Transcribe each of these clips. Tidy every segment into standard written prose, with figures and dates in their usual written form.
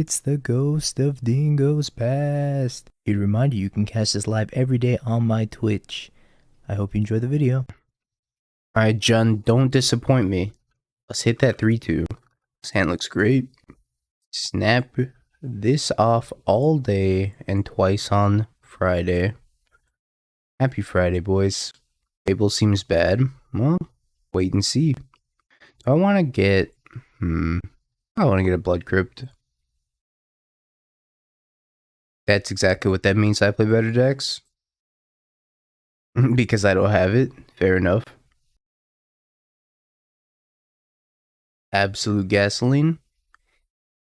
It's the ghost of Dingo's past. He'd remind you can catch this live every day on my Twitch. I hope you enjoy the video. Alright, John, don't disappoint me. Let's hit that 3-2. This hand looks great. Snap this off all day and twice on Friday. Happy Friday, boys. Fable seems bad. Well, wait and see. I want to get... I want to get a Blood Crypt. That's exactly what that means. I play better decks. Because I don't have it. Fair enough. Absolute gasoline.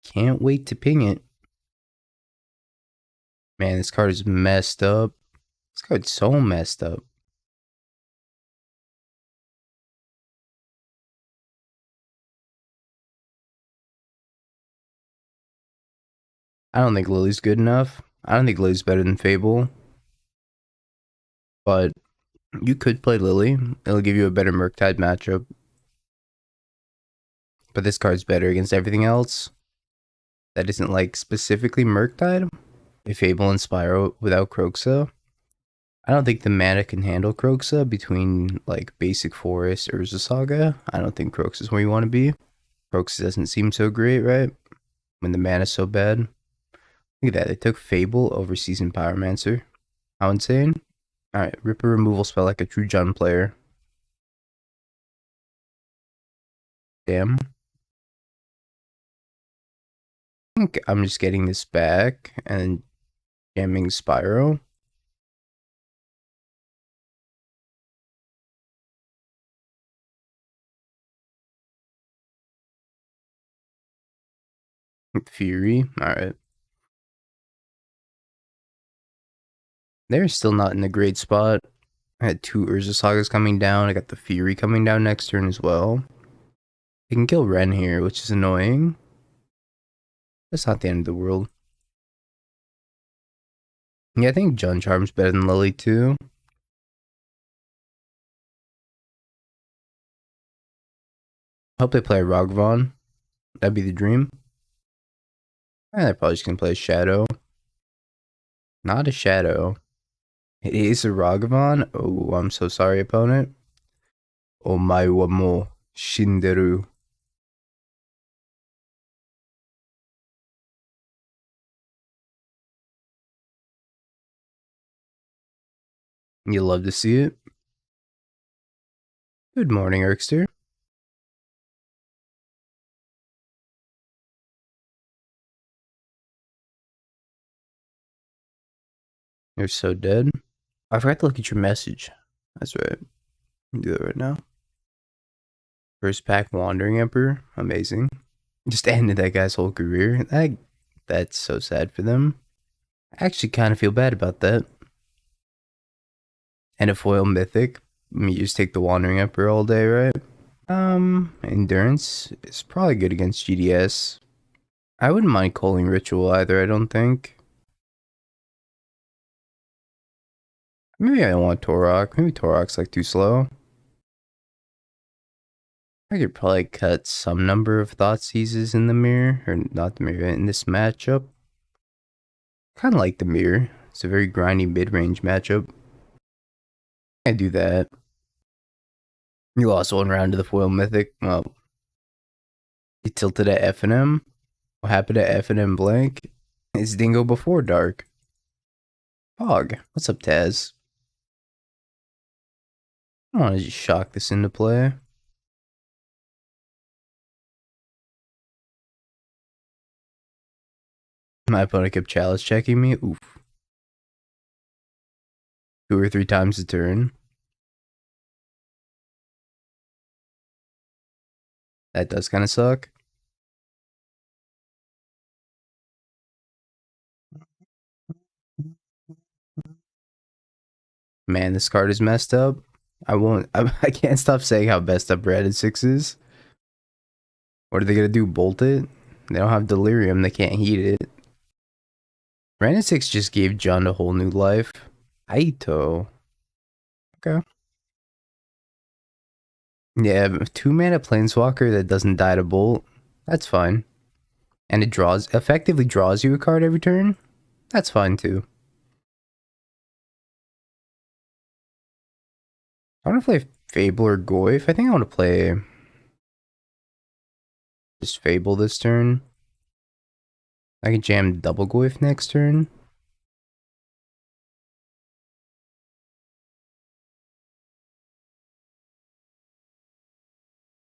Can't wait to ping it. Man, this card is messed up. This card's so messed up. I don't think Lily's good enough. I don't think Lily's better than Fable. But you could play Lily. It'll give you a better Murktide matchup. But this card's better against everything else. That isn't like specifically Murktide. If Fable and Spyro without Kroxa. I don't think the mana can handle Kroxa between like Basic Forest or Urza Saga. I don't think Kroxa is where you want to be. Kroxa doesn't seem so great, right? When the mana's so bad. Look at that, they took Fable over Seasoned Pyromancer. How insane. Alright, rip a removal spell like a true Jund player. Damn. I think I'm just getting this back and jamming Spyro. Fury, alright. They're still not in a great spot. I had 2 Urza Sagas coming down. I got the Fury coming down next turn as well. They can kill Ren here, which is annoying. That's not the end of the world. Yeah, I think Jund Charm's better than Lily too. I hope they play Rogvon. That'd be the dream. And they're probably just gonna play Shadow. Not a Shadow. It is a Rogvon. Oh, I'm so sorry, opponent. Omae wa mo shinderu. You love to see it. Good morning, Erkster. You're so dead. I forgot to look at your message. That's right. Do that right now. First pack Wandering Emperor. Amazing. Just ended that guy's whole career. That's so sad for them. I actually kind of feel bad about that. And a foil mythic. You just take the Wandering Emperor all day, right? Endurance is probably good against GDS. I wouldn't mind calling Ritual either, I don't think. Maybe I don't want Torok. Maybe Torok's like too slow. I could probably cut some number of Thoughtseizes in the mirror. Or not the mirror, in this matchup. Kind of like the mirror. It's a very grindy mid-range matchup. I do that. You lost one round to the foil mythic. Well, you tilted at F&M. What happened to F&M blank? It's Dingo before dark. Pog. What's up, Taz? I want to just shock this into play. My opponent kept chalice checking me. Oof. 2 or 3 times a turn. That does kind of suck. Man, this card is messed up. I can't stop saying how messed up Red 6 is. What are they gonna do? Bolt it? They don't have Delirium, they can't heat it. Ren 6 just gave Jund a whole new life. Aito. Okay. Yeah, 2 mana Planeswalker that doesn't die to Bolt. That's fine. And it effectively draws you a card every turn. That's fine too. I want to play Fable or Goyf. I think I want to play just Fable this turn. I can jam double Goyf next turn.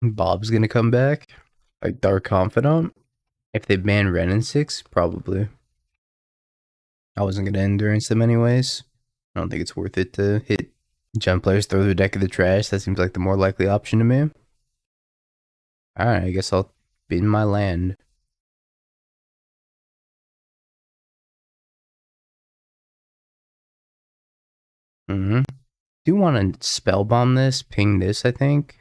Bob's gonna come back. Like Dark Confidant. If they ban Ren in 6, probably. I wasn't gonna endurance them anyways. I don't think it's worth it to hit. Gen players throw their deck in the trash. That seems like the more likely option to me. Alright, I guess I'll bin my land. Do want to spell bomb this, ping this, I think.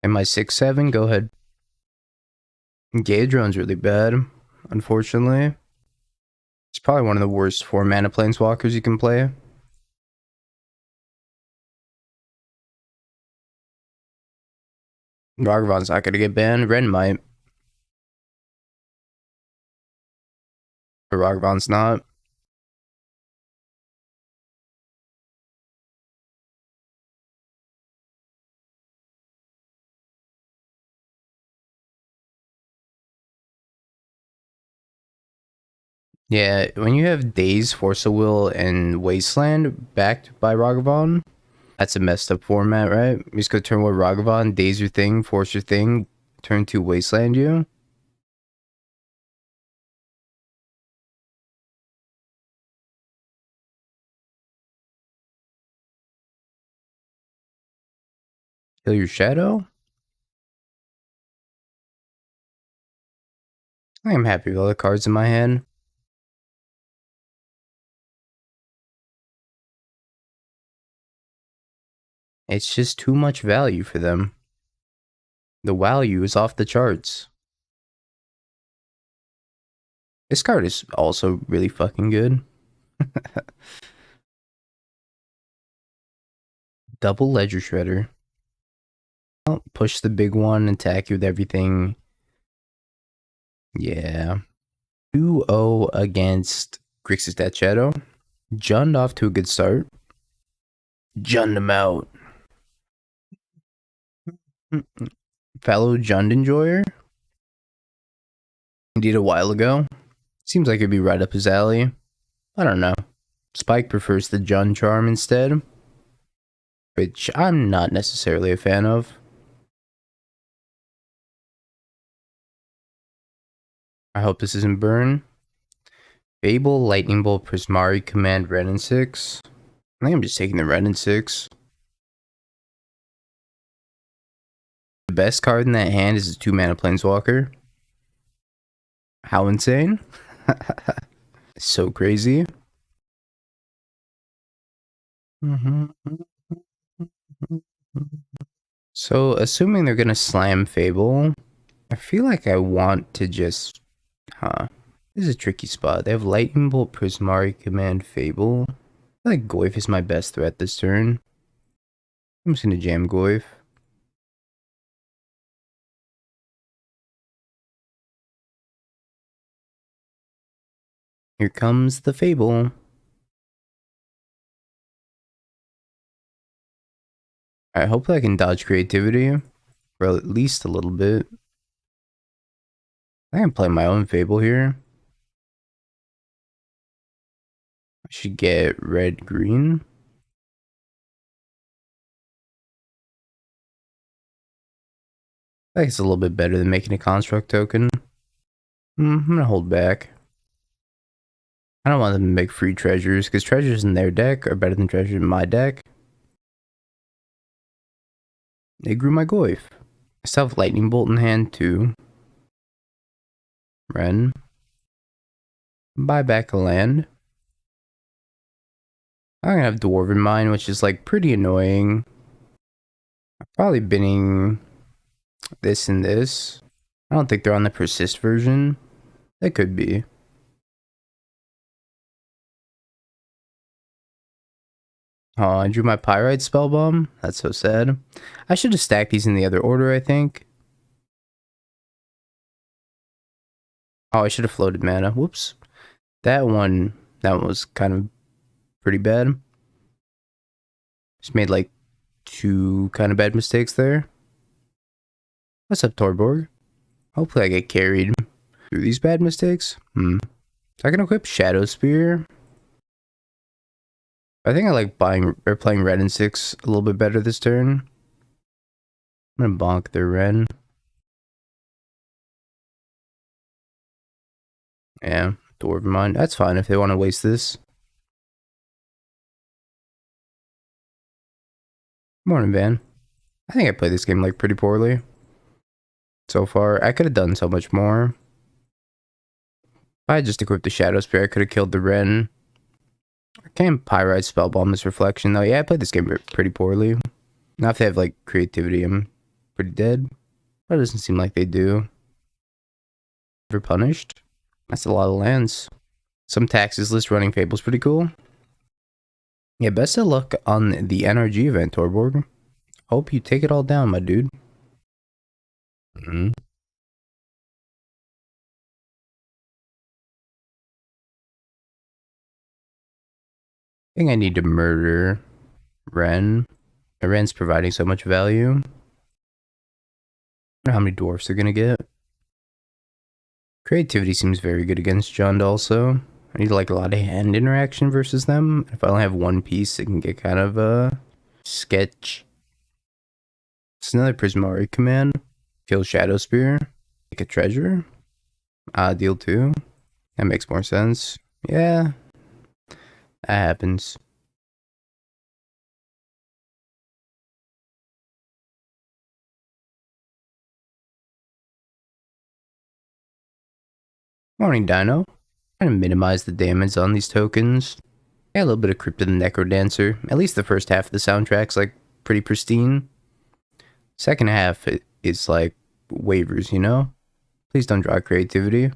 And my 6/7, go ahead. Gaedron's really bad, unfortunately. It's probably one of the worst 4-mana planeswalkers you can play. Ragavon's not gonna get banned. Ren might. But Ragavon's not. Yeah, when you have Daze, Force of Will, and Wasteland backed by Ragavon, that's a messed up format, right? You just go turn 1 Ragavon, Daze your thing, Force your thing, turn 2 Wasteland you. Kill your shadow? I am happy with all the cards in my hand. It's just too much value for them. The value is off the charts. This card is also really fucking good. Double Ledger Shredder. I'll push the big one, attack you with everything. Yeah. 2-0 against Grixis Death Shadow. Jund off to a good start. Jund him out. Fellow Jund enjoyer. Indeed, a while ago. Seems like it'd be right up his alley. I don't know. Spike prefers the Jund charm instead, which I'm not necessarily a fan of. I hope this isn't burn. Fable, Lightning Bolt, Prismari, Command, Red and 6. I think I'm just taking the Red and 6. The best card in that hand is a 2-mana Planeswalker. How insane? So crazy. So, assuming they're gonna slam Fable, I feel like I want to just... This is a tricky spot. They have Lightning Bolt, Prismari, Command, Fable. I feel like Goyf is my best threat this turn. I'm just gonna jam Goyf. Here comes the Fable. I hope I can dodge creativity for at least a little bit. I can play my own Fable here. I should get red-green. I think it's a little bit better than making a construct token. I'm gonna hold back. I don't want them to make free treasures, because treasures in their deck are better than treasures in my deck. They grew my Goyf. I still have Lightning Bolt in hand too. Ren. Buy back a land. I'm gonna have Dwarven Mine, which is like pretty annoying. I'm probably binning this and this. I don't think they're on the persist version. They could be. Oh, I drew my Pyrite Spellbomb. That's so sad. I should have stacked these in the other order, I think. Oh, I should have floated mana. Whoops. That one was kind of pretty bad. Just made like 2 kind of bad mistakes there. What's up, Torborg? Hopefully I get carried through these bad mistakes. So I can equip Shadow Spear. I think I like buying or playing red and 6 a little bit better this turn. I'm gonna bonk their Ren. Yeah, Dwarven Mine. That's fine if they want to waste this. Morning, Van. I think I played this game like pretty poorly so far. I could have done so much more. If I had just equipped the Shadow Spear, I could have killed the Ren. I can't Pyrite Spellbomb this Reflection though. Yeah, I played this game pretty poorly. Now if they have like creativity, I'm pretty dead. But it doesn't seem like they do. Never punished. That's a lot of lands. Some taxes list running Fable's pretty cool. Yeah, best of luck on the NRG event, Torborg. Hope you take it all down, my dude. I think I need to murder Ren. Ren's providing so much value. I don't know how many dwarfs they're gonna get. Creativity seems very good against Jund also. I need like a lot of hand interaction versus them. If I only have one piece, it can get kind of sketch. It's another Prismari command. Kill Shadow Spear. Take a treasure. Deal 2. That makes more sense. Yeah. That happens. Morning, Dino. Trying to minimize the damage on these tokens. Yeah, a little bit of Crypt of the Necrodancer. At least the first half of the soundtrack's like pretty pristine. Second half is like waivers, you know? Please don't draw creativity.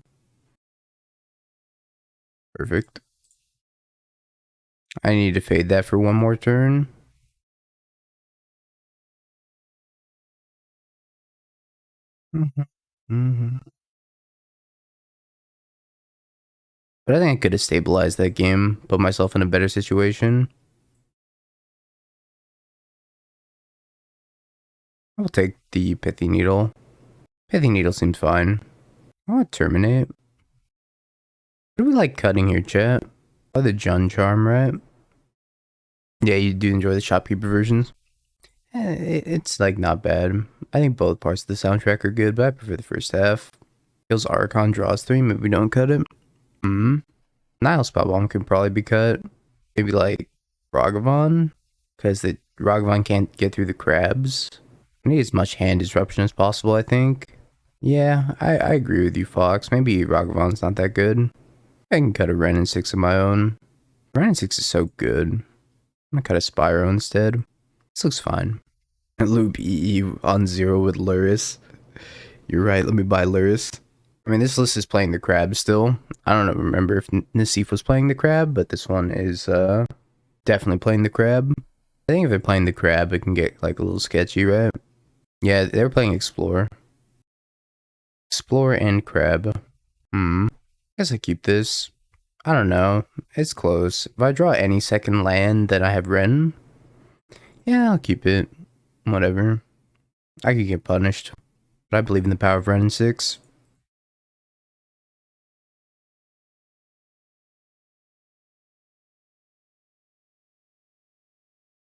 Perfect. I need to fade that for one more turn. But I think I could have stabilized that game, put myself in a better situation. I'll take the Pithy Needle. Pithy Needle seems fine. I'll terminate. What do we like cutting here, chat? Oh, the Jun Charm, right? Yeah, you do enjoy the shopkeeper versions. It's like not bad. I think both parts of the soundtrack are good, but I prefer the first half. Kills Archon, draws 3, maybe we don't cut it. Nile Spellbomb can probably be cut. Maybe like Ragavan, because the Ragavan can't get through the crabs. I need as much hand disruption as possible, I think. Yeah, I agree with you, Fox. Maybe Ragavan's not that good. I can cut a Ren and 6 of my own. Ren and 6 is so good. I'm gonna cut a Spyro instead. This looks fine. And loop EE on 0 with Luris. You're right, let me buy Luris. I mean, this list is playing the crab still. I don't remember if Nassif was playing the crab, but this one is definitely playing the crab. I think if they're playing the crab, it can get like a little sketchy, right? Yeah, they're playing Explore. Explore and crab. Guess I keep this. I don't know. It's close. If I draw any second land that I have Ren, yeah, I'll keep it. Whatever. I could get punished. But I believe in the power of Ren and 6.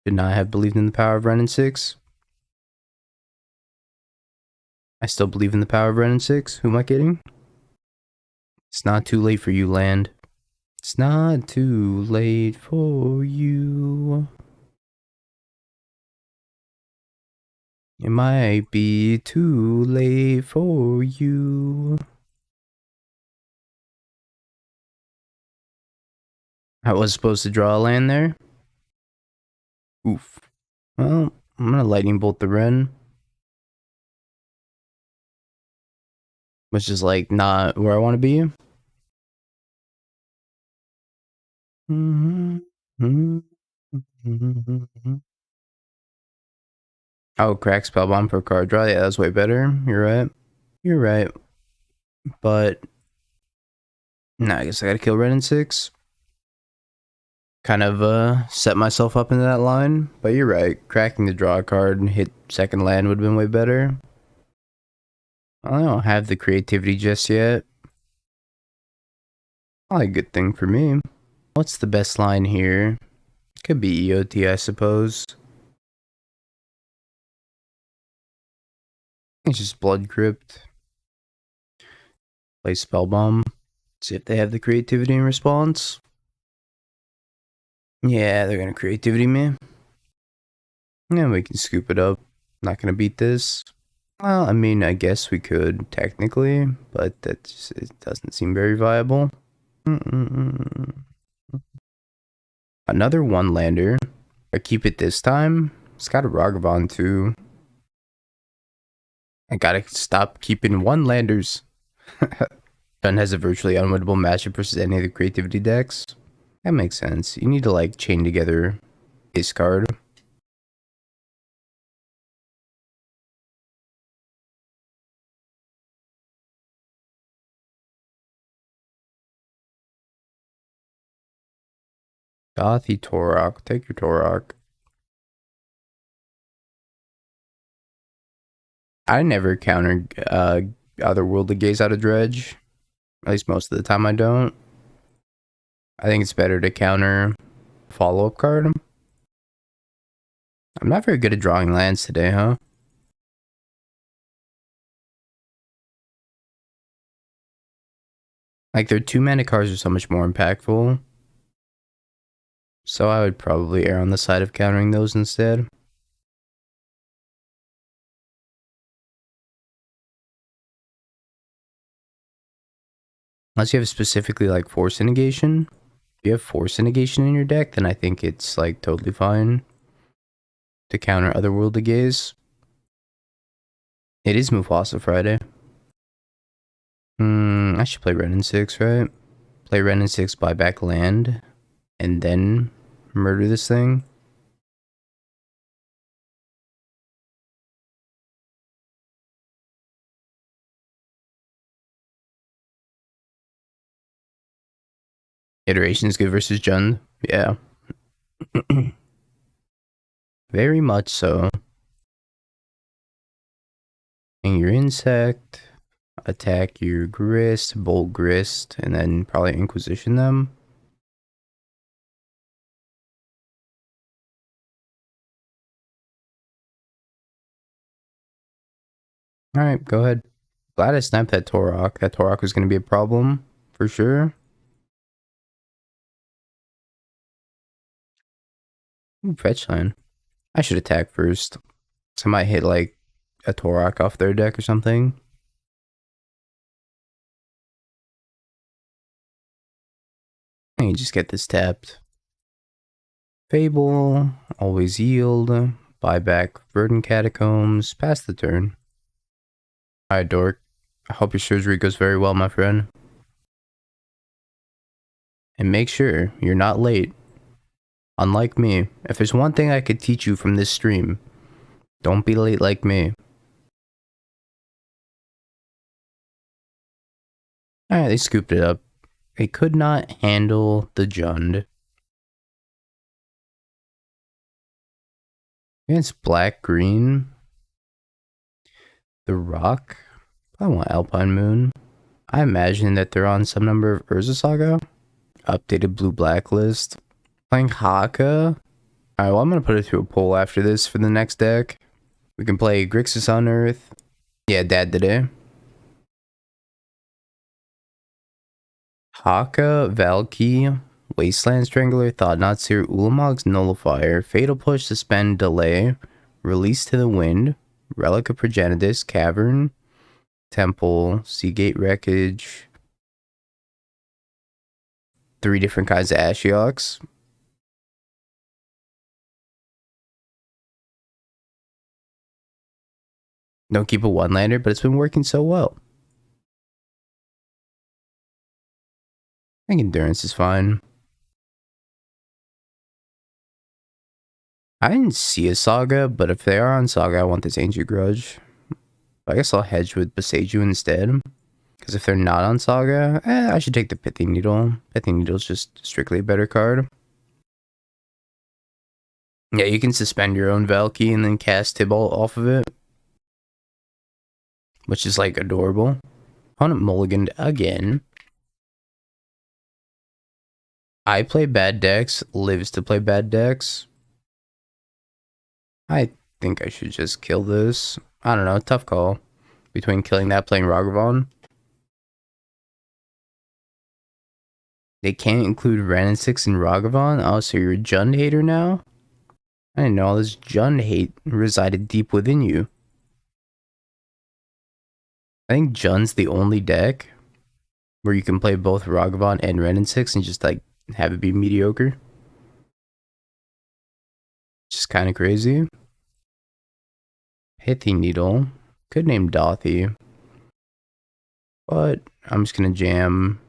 Did not have believed in the power of Ren and 6. I still believe in the power of Ren and 6. Who am I kidding? It's not too late for you, land. It's not too late for you. It might be too late for you. I was supposed to draw a land there. Oof. Well, I'm gonna lightning bolt the Ren. Which is like not where I want to be. Oh, crack spellbomb for card draw. Yeah, that's way better. You're right. You're right. But no, I guess I gotta kill red in 6. Kind of set myself up into that line. But you're right. Cracking the draw card and hit second land would have been way better. I don't have the creativity just yet. Probably a good thing for me. What's the best line here? Could be EOT, I suppose. It's just Blood Crypt. Play Spellbomb. See if they have the creativity in response. Yeah, they're gonna creativity me. Yeah, we can scoop it up. Not gonna beat this. Well, I mean, I guess we could, technically, but it doesn't seem very viable. Another one-lander. I keep it this time. It's got a Ragavan, too. I gotta stop keeping one-landers. Gun has a virtually unwinnable matchup versus any of the creativity decks. That makes sense. You need to, like, chain together this card. Gothy Torok. Take your Torok. I never counter Otherworldly Gaze out of Dredge. At least most of the time I don't. I think it's better to counter follow-up card. I'm not very good at drawing lands today, huh? Like, their 2-mana cards are so much more impactful. So I would probably err on the side of countering those instead. Unless you have specifically, like, Force Negation. If you have Force Negation in your deck, then I think it's, like, totally fine to counter Otherworldly Gaze. It is Mufasa Friday. I should play Ren in 6, right? Play Ren in 6, buy back land, and then murder this thing. Iteration is good versus Jund. Yeah. Very much so. And your insect, attack your grist, bolt grist, and then probably inquisition them. Alright, go ahead. Glad I snapped that Torok. That Torok was going to be a problem, for sure. Ooh, fetch line. I should attack first. So I might hit, like, a Torok off their deck or something. And you just get this tapped. Fable, always yield, buy back Verdant Catacombs, pass the turn. Alright, Dork. I hope your surgery goes very well, my friend. And make sure you're not late. Unlike me, if there's one thing I could teach you from this stream, don't be late like me. Alright, they scooped it up. They could not handle the Jund. Against black-green. The Rock. I want Alpine Moon. I imagine that they're on some number of Urza Saga. Updated blue blacklist. Playing Haka. Alright, well, I'm gonna put it through a poll after this for the next deck. We can play Grixis Unearth. Yeah, Dad today. Haka, Valky, Wasteland Strangler, Thought-Knot Seer, Ulamog's Nullifier, Fatal Push, Suspend, Delay, Release to the Wind, Relic of Progenitus, Cavern, Temple, Seagate Wreckage, 3 different kinds of Ashioks. Don't keep a one-lander, but it's been working so well. I think Endurance is fine. I didn't see a Saga, but if they are on Saga, I want this Ancient Grudge. I guess I'll hedge with Boseiju instead. Because if they're not on Saga, I should take the Pithy Needle. Pithy Needle's just strictly a better card. Yeah, you can suspend your own Valky and then cast Tibalt off of it. Which is like adorable. Opponent mulliganed again. I play bad decks, lives to play bad decks. I think I should just kill this. I don't know, tough call. Between killing that, playing Ragavan. They can't include Ren and 6 in Ragavan? Oh, so you're a Jund hater now? I didn't know all this Jund hate resided deep within you. I think Jund's the only deck where you can play both Ragavan and Ren and 6 and just like have it be mediocre. Just kind of crazy. Pithy Needle. Could name Dothy. But I'm just gonna jam.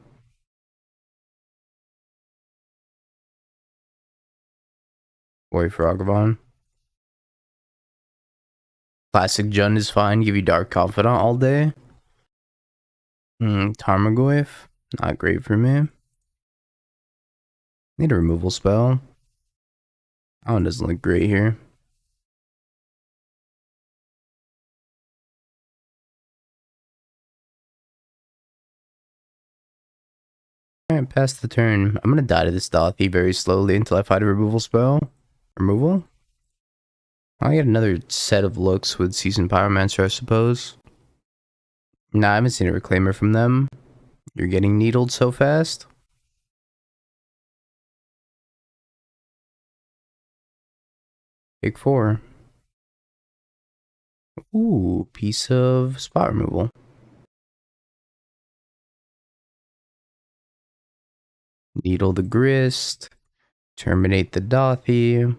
Boy for Ragavan. Classic Jund is fine. Give you Dark Confidant all day. Tarmogoyf. Not great for me. Need a removal spell. That one doesn't look great here. Alright, pass the turn. I'm gonna die to this Dothy very slowly until I find a removal spell. Removal? I get another set of looks with Seasoned Pyromancer, I suppose. Nah, I haven't seen a Reclaimer from them. You're getting needled so fast? Take 4. Ooh, piece of spot removal. Needle the Grist. Terminate the Dothy.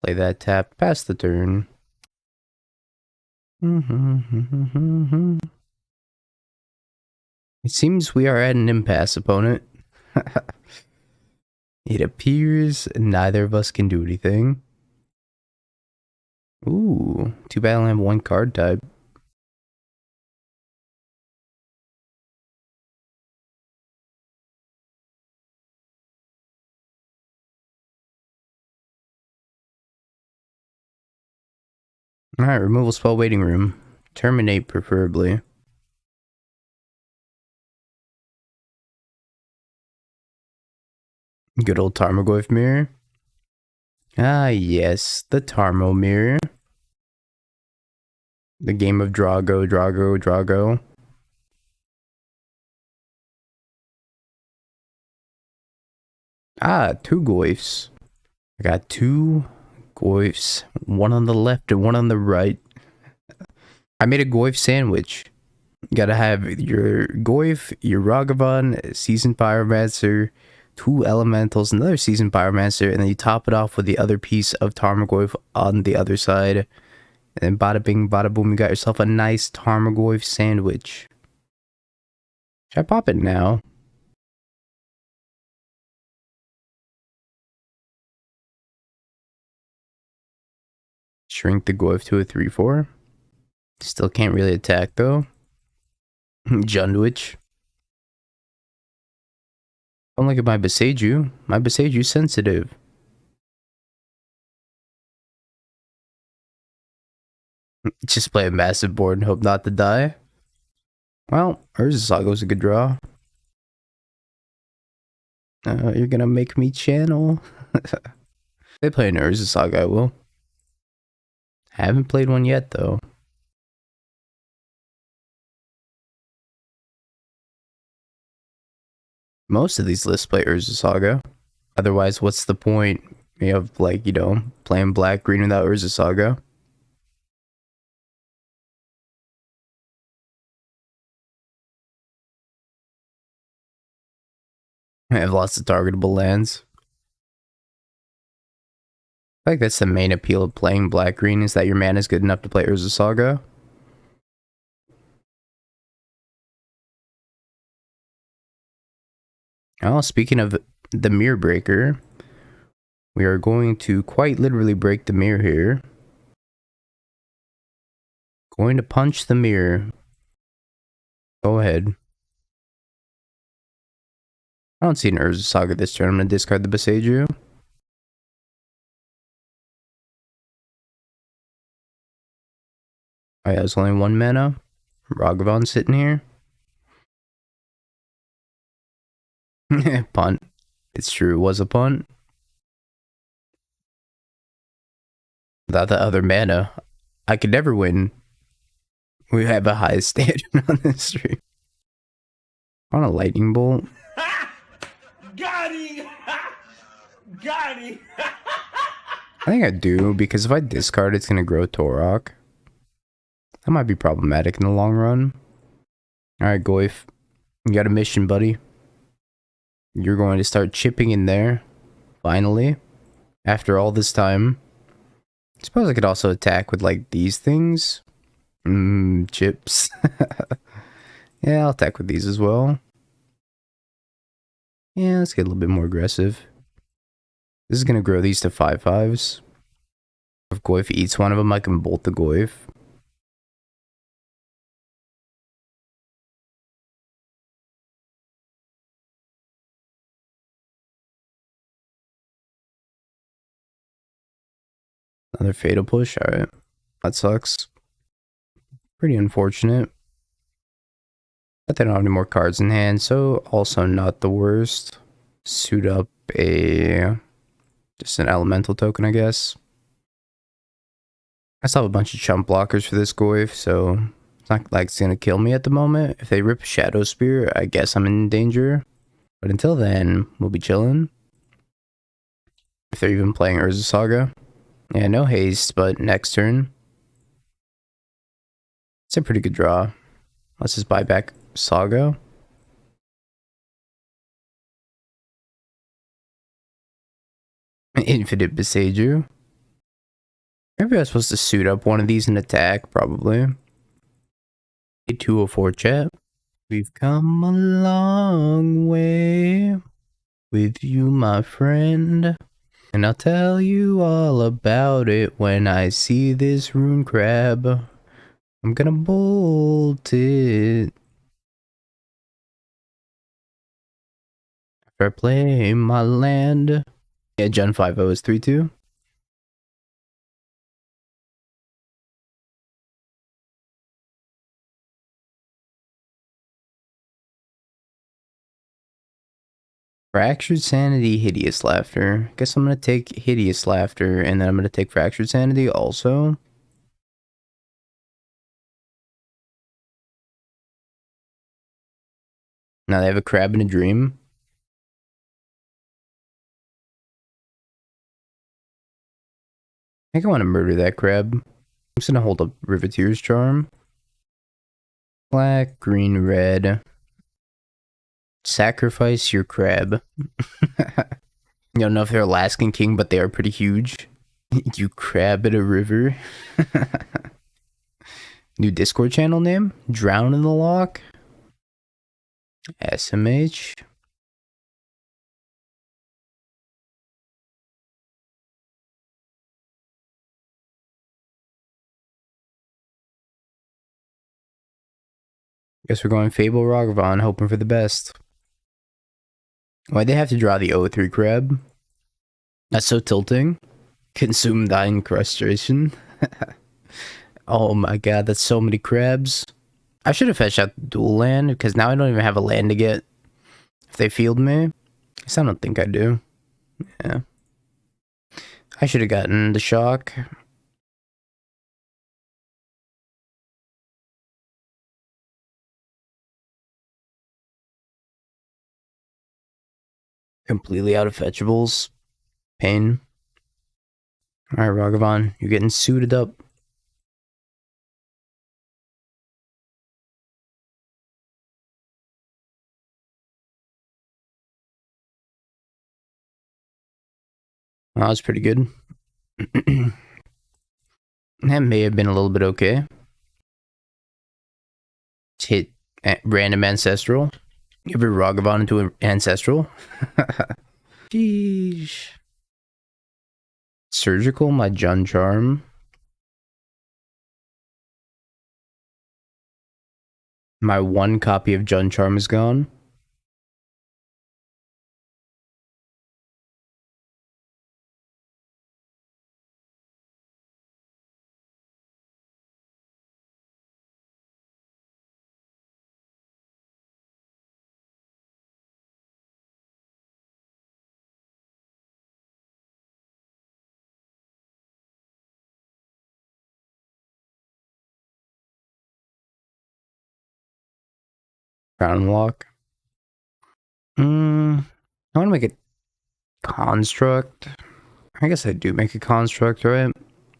Play that tap, pass the turn. It seems we are at an impasse, opponent. It appears neither of us can do anything. Ooh, too bad I only have one card type. Alright, removal spell waiting room. Terminate preferably. Good old Tarmogoyf mirror. Ah yes, the Tarmo mirror. The game of Drago, Drago, Drago. Ah, 2 Goyfs. I got 2 Goyfs. One on the left and one on the right. I made a Goyf sandwich. You gotta have your Goyf, your Ragavan, Seasoned Pyromancer, 2 Elementals, another Seasoned Pyromancer, and then you top it off with the other piece of Tarmogoyf on the other side. And then bada bing, bada boom, you got yourself a nice Tarmogoyf sandwich. Should I pop it now? Shrink the Goyf to a 3/4. Still can't really attack though. Jundwich. Don't look at my Boseiju. My Boseiju's sensitive. Just play a massive board and hope not to die. Well, Urzasago's a good draw. You're gonna make me channel. They play an Urzasaga, I will. Haven't played one yet though. Most of these lists play Urzasaga. Otherwise, what's the point of, like, you know, playing black-green without Urzasaga? I have lots of targetable lands. I think that's the main appeal of playing black-green, is that your mana is good enough to play Urzasaga. Oh, speaking of the Mirror Breaker, We are going to quite literally break the mirror here. Going to punch the mirror. Go ahead. I don't see an Urza Saga this turn. I'm going to discard the Besaidu. Oh yeah, there's only 1 mana. Ragavan sitting here. Punt. It's true, it was a punt. Without the other mana, I could never win. We have a high standard on this stream. On a lightning bolt. Got him! Got him! I think I do, because if I discard, it's going to grow Torok. That might be problematic in the long run. Alright, Goyf. You got a mission, buddy. You're going to start chipping in there. Finally. After all this time. I suppose I could also attack with, like, these things. Chips. Yeah, I'll attack with these as well. Yeah, let's get a little bit more aggressive. This is going to grow these to 5/5s. If Goyf eats one of them, I can bolt the Goyf. Another Fatal Push, alright. That sucks. Pretty unfortunate. But they don't have any more cards in hand, so also not the worst. Suit up just an elemental token, I guess. I still have a bunch of chump blockers for this Goyf, so it's not like it's gonna kill me at the moment. If they rip Shadow Spear, I guess I'm in danger. But until then, we'll be chilling. If they're even playing Urza Saga. Yeah, no haste, but next turn. It's a pretty good draw. Let's just buy back Saga. Infinite Besaidu. Maybe I was supposed to suit up one of these and attack, probably. 204 chat. We've come a long way with you, my friend. And I'll tell you all about it when I see this rune crab. I'm gonna bolt it. After I play my land. Yeah, Gen 5.0 is 3-2. Fractured Sanity, Hideous Laughter. Guess I'm gonna take Hideous Laughter, and then I'm gonna take Fractured Sanity also. Now they have a crab in a dream. I think I want to murder that crab. I'm just gonna hold up Riveteer's Charm. Black, green, red. Sacrifice your crab. You don't know if they're Alaskan King, but they are pretty huge. You crab at a river. New Discord channel name? Drown in the Lock? SMH? Guess we're going Fable Ragavan, hoping for the best. Why'd they have to draw the O3 crab? That's so tilting. Consume thine crustration. Oh my god, that's so many crabs. I should have fetched out dual land, because now I don't even have a land to get. If they field me. Guess I don't think I do. Yeah. I should have gotten the shock. Completely out of fetchables. Pain. Alright, Ragavan, you're getting suited up. That was pretty good. That may have been a little bit okay. Hit random ancestral. Give your Ragavan into an ancestral. Sheesh. Surgical, my Jun Charm. My one copy of Jun Charm is gone. Crown Lock. I want to make a construct. I guess I do make a construct, right?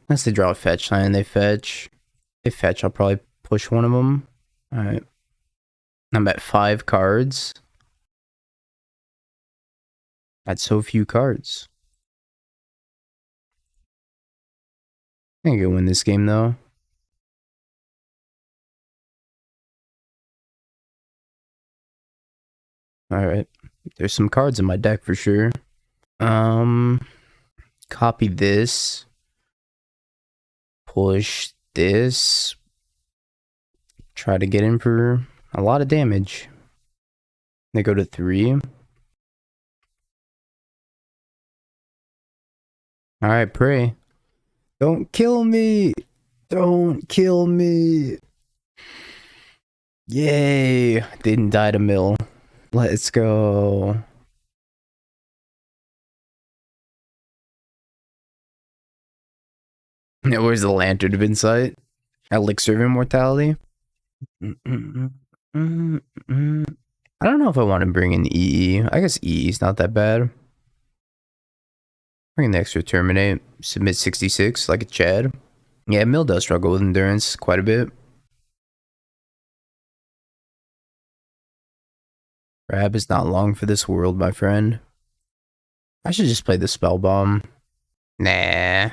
Unless they draw a fetch line and they fetch. They fetch, I'll probably push one of them. Alright. I'm at 5 cards. That's so few cards. I think I can win this game though. Alright. There's some cards in my deck for sure. Copy this. Push this. Try to get in for a lot of damage. They go to 3. Alright, pray. Don't kill me! Don't kill me! Yay! Didn't die to mill. Let's go. Yeah, where's the Lantern of Insight? Elixir of Immortality? I don't know if I want to bring in EE. I guess EE is not that bad. Bring in the extra Terminate. Submit 66 like a Chad. Yeah, Mill does struggle with endurance quite a bit. Crab is not long for this world, my friend. I should just play the Spell Bomb. Nah.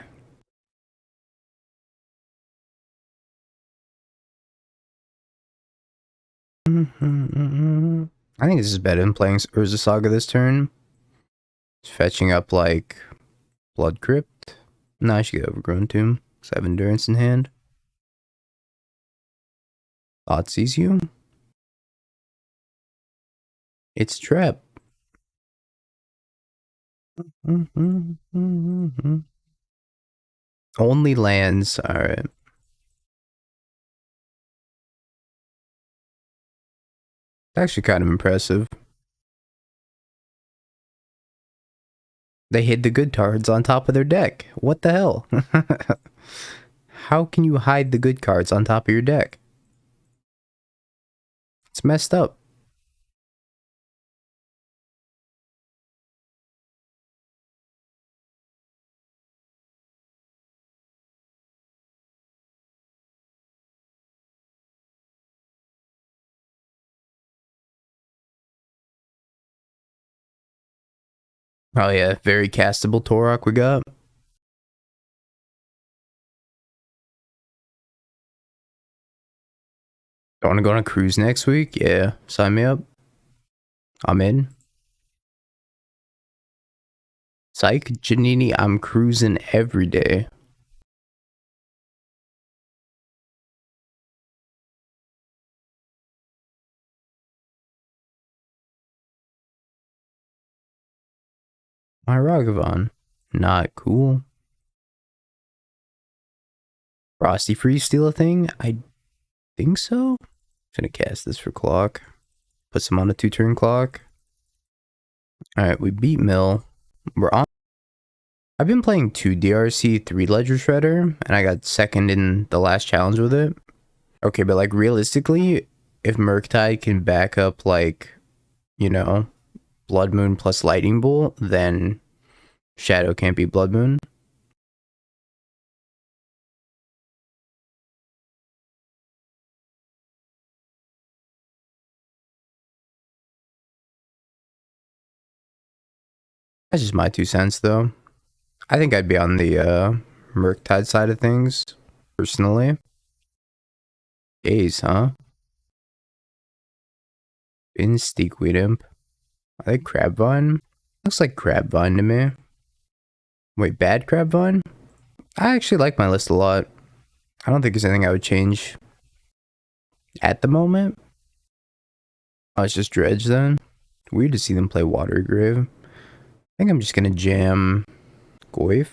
I think this is better than playing Urza Saga this turn. Just fetching up like Blood Crypt. No, I should get Overgrown Tomb because I have Endurance in hand. Thought sees you. It's Trap. Only lands. Alright. Actually kind of impressive. They hid the good cards on top of their deck. What the hell? How can you hide the good cards on top of your deck? It's messed up. Oh yeah, very castable Torok we got. I want to go on a cruise next week? Yeah, sign me up. I'm in. Psych, Janini, I'm cruising every day. My Ragavan. Not cool. Frosty Freeze steal a thing? I think so. Gonna cast this for clock. Put some on a 2-turn clock. Alright, we beat Mill. We're on. I've been playing 2 DRC, 3 Ledger Shredder, and I got second in the last challenge with it. Okay, but like realistically, if Murktide can back up like, you know, Blood Moon plus Lightning Bolt, then Shadow can't be Blood Moon. That's just my 2 cents though. I think I'd be on the Murktide side of things, personally. Days, huh? In Steakweed Imp. I think Crabvine. Looks like Crabvine to me. Wait, bad crab vine? I actually like my list a lot. I don't think there's anything I would change at the moment. Oh, it's just dredge then. Weird to see them play water grave. I think I'm just gonna jam Goyf.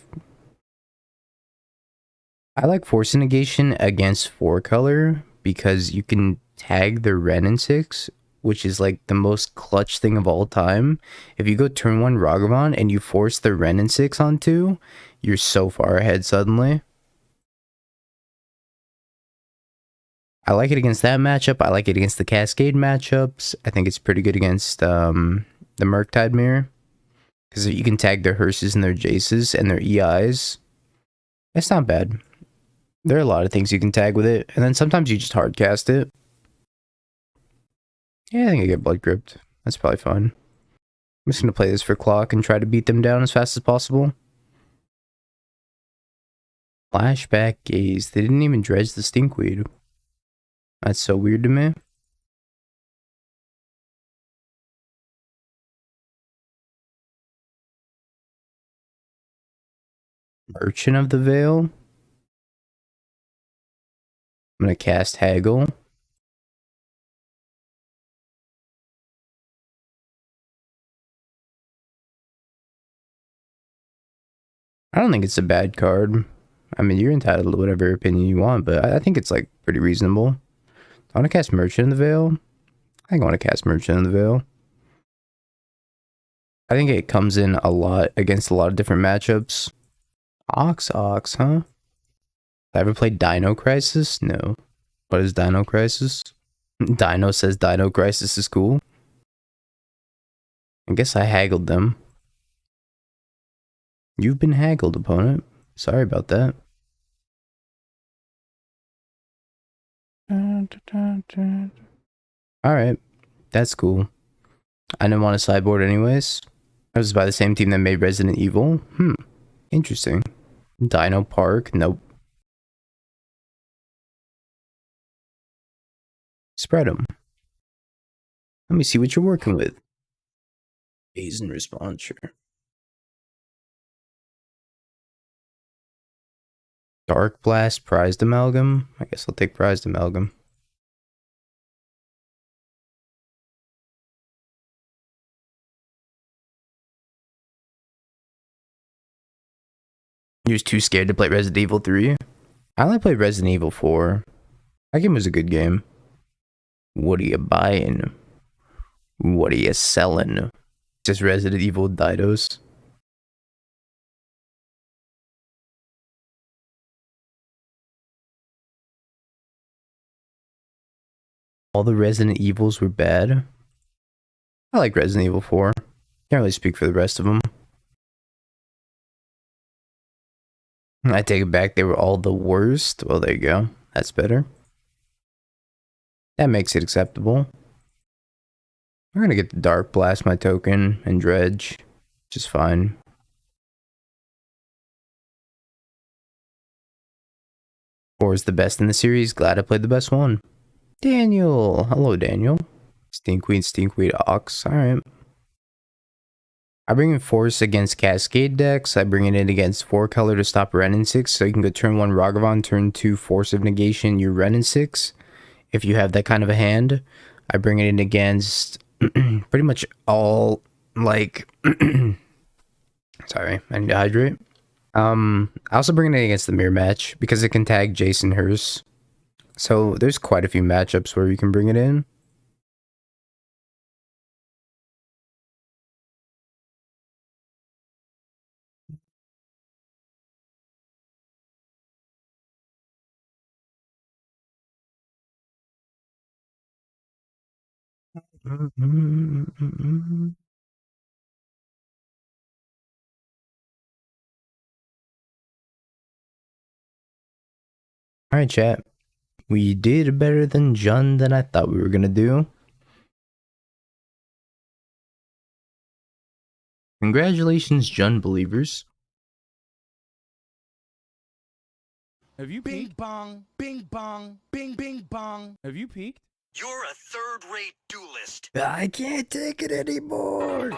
I like force negation against 4-color because you can tag the Ren in 6, which is like the most clutch thing of all time. If you go turn 1 Ragavan and you force the Ren in 6 on 2, you're so far ahead suddenly. I like it against that matchup. I like it against the Cascade matchups. I think it's pretty good against the Murktide Mirror. Because you can tag their Hearses and their Jaces and their EIs. It's not bad. There are a lot of things you can tag with it. And then sometimes you just hardcast it. Yeah, I think I get Blood Gripped. That's probably fine. I'm just going to play this for clock and try to beat them down as fast as possible. Flashback Gaze. They didn't even dredge the Stinkweed. That's so weird to me. Merchant of the Veil. I'm going to cast Haggle. I don't think it's a bad card. I mean, you're entitled to whatever opinion you want, but I think it's like pretty reasonable. I want to cast Merchant of the Veil. I think I want to cast Merchant of the Veil. I think it comes in a lot against a lot of different matchups. Ox, huh? I ever played Dino Crisis? No. What is Dino Crisis? Dino says Dino Crisis is cool. I guess I haggled them. You've been haggled, opponent. Sorry about that. Alright, that's cool. I didn't want to sideboard anyways. I was by the same team that made Resident Evil. Interesting. Dino Park, nope. Spread them. Let me see what you're working with. Phase and response, sure. Dark Blast, Prized Amalgam. I guess I'll take Prized Amalgam. You're just too scared to play Resident Evil 3? I only played Resident Evil 4. That game was a good game. What are you buying? What are you selling? Just Resident Evil Didos. All the Resident Evils were bad. I like Resident Evil 4. Can't really speak for the rest of them. I take it back, they were all the worst. Well, there you go. That's better. That makes it acceptable. I'm gonna get the Dark Blast my token and dredge, which is fine. Four is the best in the series. Glad I played the best one. Daniel. Hello, Daniel. Stinkweed, Ox. Alright. I bring in Force against Cascade decks. I bring it in against 4-color to stop Ren in 6. So you can go turn 1 Ragavan, turn 2 Force of Negation, you Ren in 6. If you have that kind of a hand. I bring it in against pretty much all, like... Sorry, I need to hydrate. I also bring it in against the mirror match because it can tag Jason Hearse. So there's quite a few matchups where you can bring it in. Alright, chat. We did better than Jun than I thought we were gonna do. Congratulations, Jun believers. Have you Bing peeked? bong, bing bong, bing bing bong. Have you peeked? You're a third-rate duelist. I can't take it anymore.